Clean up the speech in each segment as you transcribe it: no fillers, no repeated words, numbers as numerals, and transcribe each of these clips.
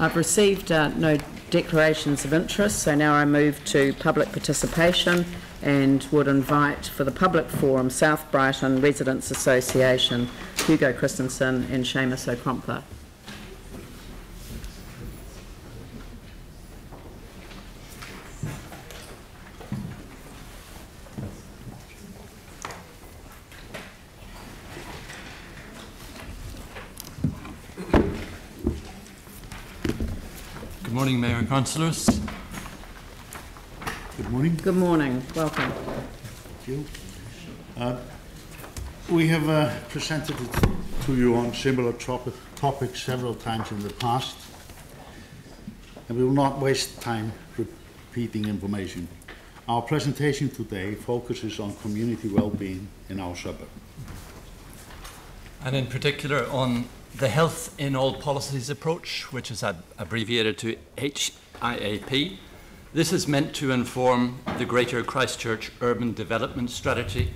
I've received no declarations of interest, so now I move to public participation and would invite for the public forum South Brighton Residents Association, Hugo Christensen and Seamus O'Crompler. Good morning, Mayor and Councillors. Good morning. Good morning. Welcome. Thank you. We have presented it to you on similar topics several times in the past, and we will not waste time repeating information. Our presentation today focuses on community well-being in our suburb. And in particular on the Health in All Policies approach, which is abbreviated to HIAP. This is meant to inform the Greater Christchurch Urban Development Strategy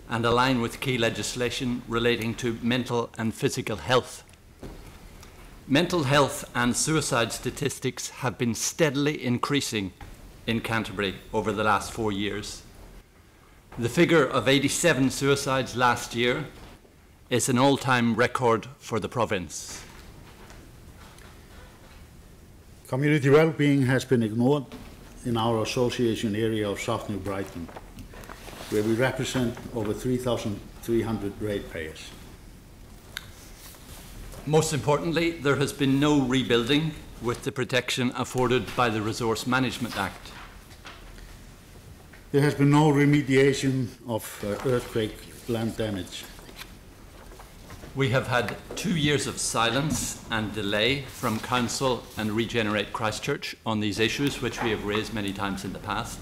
and align with key legislation relating to mental and physical health. Mental health and suicide statistics have been steadily increasing in Canterbury over the last 4 years. The figure of 87 suicides last year is an all-time record for the province. Community well-being has been ignored in our association area of South New Brighton, where we represent over 3,300 ratepayers. Most importantly, there has been no rebuilding with the protection afforded by the Resource Management Act. There has been no remediation of earthquake land damage. We have had 2 years of silence and delay from Council and Regenerate Christchurch on these issues, which we have raised many times in the past.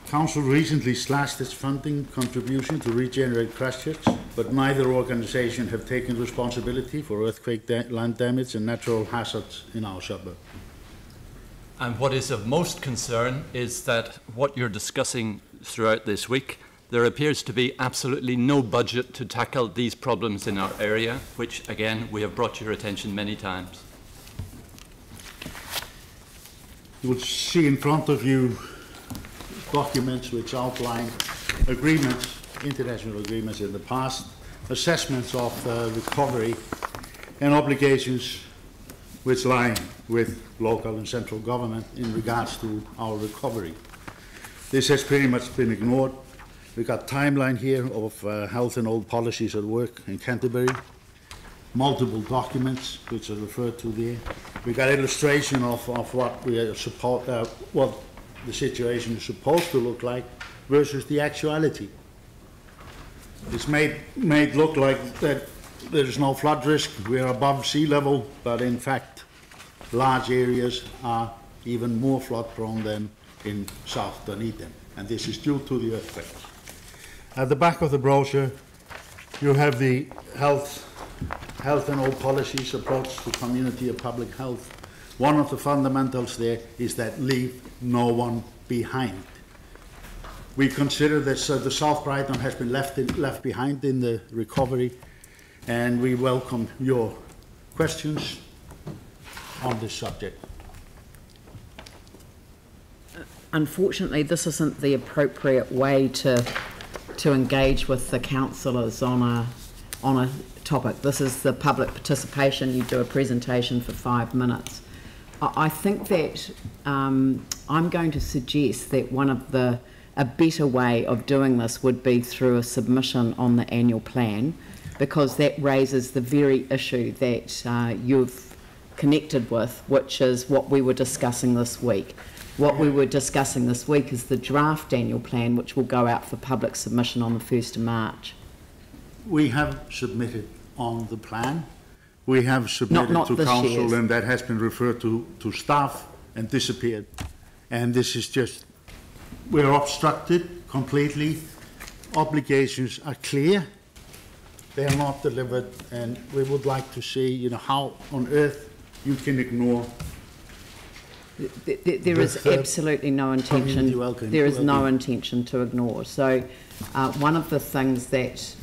Council recently slashed its funding contribution to Regenerate Christchurch, but neither organisation have taken responsibility for earthquake land damage and natural hazards in our suburb. And what is of most concern is that what you're discussing throughout this week, there appears to be absolutely no budget to tackle these problems in our area, which, again, we have brought to your attention many times. You will see in front of you documents which outline agreements, international agreements in the past, assessments of recovery, and obligations which lie with local and central government in regards to our recovery. This has pretty much been ignored. We've got a timeline here of health and old policies at work in Canterbury, multiple documents which are referred to there. We've got illustration of what we are what the situation is supposed to look like versus the actuality. It's made look like that there is no flood risk, we're above sea level, but in fact large areas are even more flood prone than in South Dunedin, and this is due to the earthquakes. At the back of the brochure, you have the health and all policies approach to community and public health. One of the fundamentals there is that leave no one behind. We consider that the South Brighton has been left behind in the recovery, and we welcome your questions on this subject. Unfortunately, this isn't the appropriate way to engage with the councillors on a topic. This is the public participation. You do a presentation for 5 minutes. I think that I'm going to suggest that a better way of doing this would be through a submission on the annual plan, because that raises the very issue that you've connected with, which is what we were discussing this week. What we were discussing this week is the draft annual plan, which will go out for public submission on the 1st of March. We have submitted on the plan. We have submitted to council, and that has been referred to staff and disappeared. And this is just, we're obstructed completely. Obligations are clear. They are not delivered, and we would like to see, how on earth you can ignore. There is absolutely no intention. There is no intention to ignore. So, one of the things that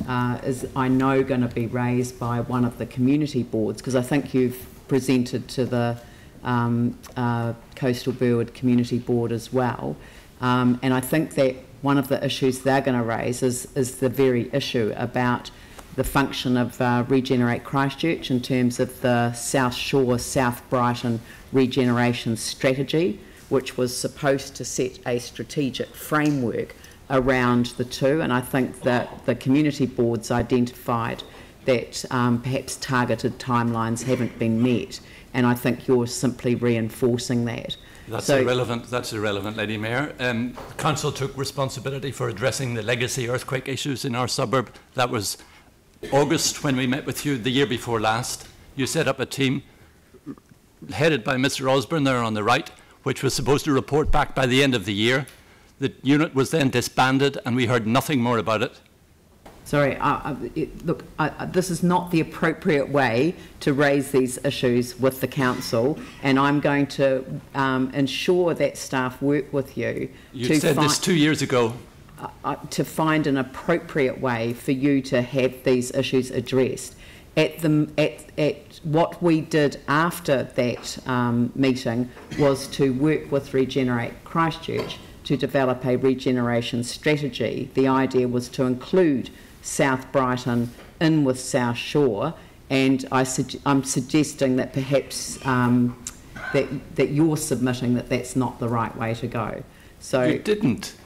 is, I know, going to be raised by one of the community boards, because I think you've presented to the Coastal Burwood Community Board as well. And I think that one of the issues they're going to raise is the very issue about the function of Regenerate Christchurch in terms of the South Shore, South Brighton regeneration strategy, which was supposed to set a strategic framework around the two. And I think that the community boards identified that perhaps targeted timelines haven't been met. And I think you're simply reinforcing that. That's irrelevant, Lady Mayor. Council took responsibility for addressing the legacy earthquake issues in our suburb. That was August when we met with you the year before last. You set up a team headed by Mr. Osborne there on the right, which was supposed to report back by the end of the year. The unit was then disbanded and we heard nothing more about it. Sorry, look, this is not the appropriate way to raise these issues with the council, and I'm going to ensure that staff work with you. You said this 2 years ago. To find an appropriate way for you to have these issues addressed. At what we did after that meeting was to work with Regenerate Christchurch to develop a regeneration strategy. The idea was to include South Brighton in with South Shore, and I'm suggesting that perhaps that you're submitting that that's not the right way to go. So you didn't.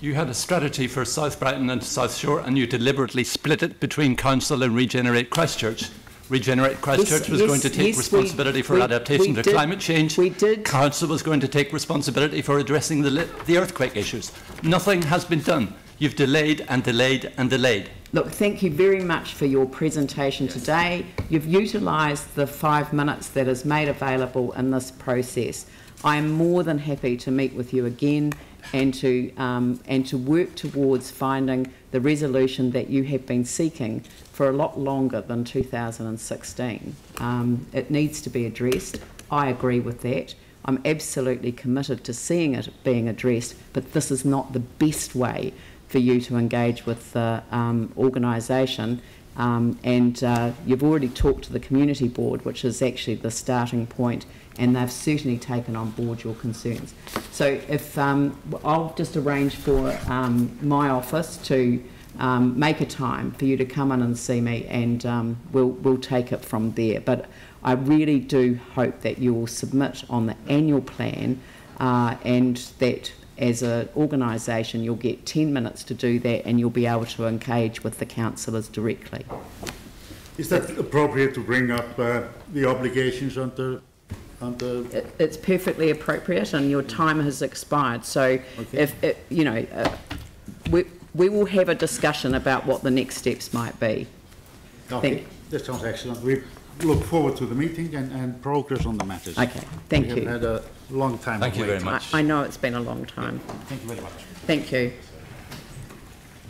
You had a strategy for South Brighton and South Shore, and you deliberately split it between Council and Regenerate Christchurch. Regenerate Christchurch was going to take responsibility for adaptation to climate change. We did. Council was going to take responsibility for addressing the earthquake issues. Nothing has been done. You've delayed and delayed and delayed. Look, thank you very much for your presentation today. You've utilised the 5 minutes that is made available in this process. I am more than happy to meet with you again and to work towards finding the resolution that you have been seeking for a lot longer than 2016. It needs to be addressed. I agree with that. I'm absolutely committed to seeing it being addressed, but this is not the best way for you to engage with the organisation. You've already talked to the community board, which is actually the starting point, and they've certainly taken on board your concerns. So if I'll just arrange for my office to make a time for you to come in and see me, and we'll take it from there. But I really do hope that you will submit on the annual plan, and that as an organisation you'll get 10 minutes to do that, and you'll be able to engage with the councillors directly. Is that appropriate to bring up the obligations on the... It's perfectly appropriate, and your time has expired. So okay. We will have a discussion about what the next steps might be. Okay, that sounds excellent. We look forward to the meeting and progress on the matters. Okay, thank you. We have had a long time. Thank you very much. I know it's been a long time. Thank you very much. Thank you.